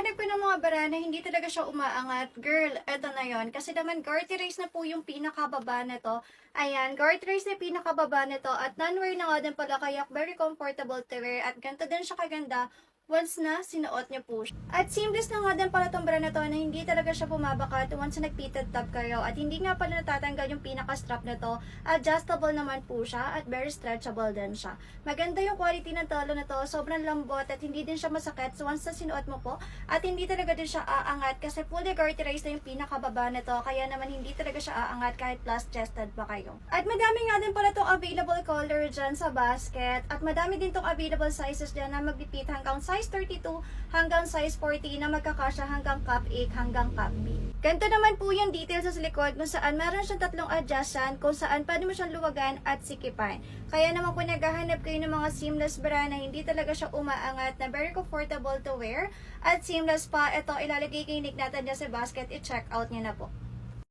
naghahanap ko ng mga bra na hindi talaga siya umaangat, girl, eto na yon. Kasi naman, garter race na po yung pinakababa nito. Ayan, garter race na yung pinakababa nito. At non-wear na nga din pala, kaya very comfortable to wear. At ganito din siya kaganda once na sinuot niyo po siya. At seamless na nga din pala tong bra na to na hindi talaga siya bumabakat once na nag-pleated top kayo. At hindi nga pala natatanggal yung pinaka-strap na to. Adjustable naman po siya at very stretchable din siya. Maganda yung quality ng talo na to. Sobrang lambot at hindi din siya masakit so once na sinuot mo po. At hindi talaga din siya aangat kasi fully garterized na yung pinakababa na to. Kaya naman hindi talaga siya aangat kahit plus chested pa kayo. At madami nga din pala tong available color dyan sa basket. At madami din tong available sizes dyan na magbipit hanggang size 32 hanggang size 40 na magkakasya hanggang cup A hanggang cup B. Ganito naman po yung details sa likod kung saan meron siyang tatlong adjustment kung saan pwede mo siyang luwagan at sikipan. Kaya naman kung naghahanap kayo ng mga seamless bra na hindi talaga siya umaangat na very comfortable to wear at seamless pa, ito ilalagay kay link natin dyan sa basket, i-check out niyo na po.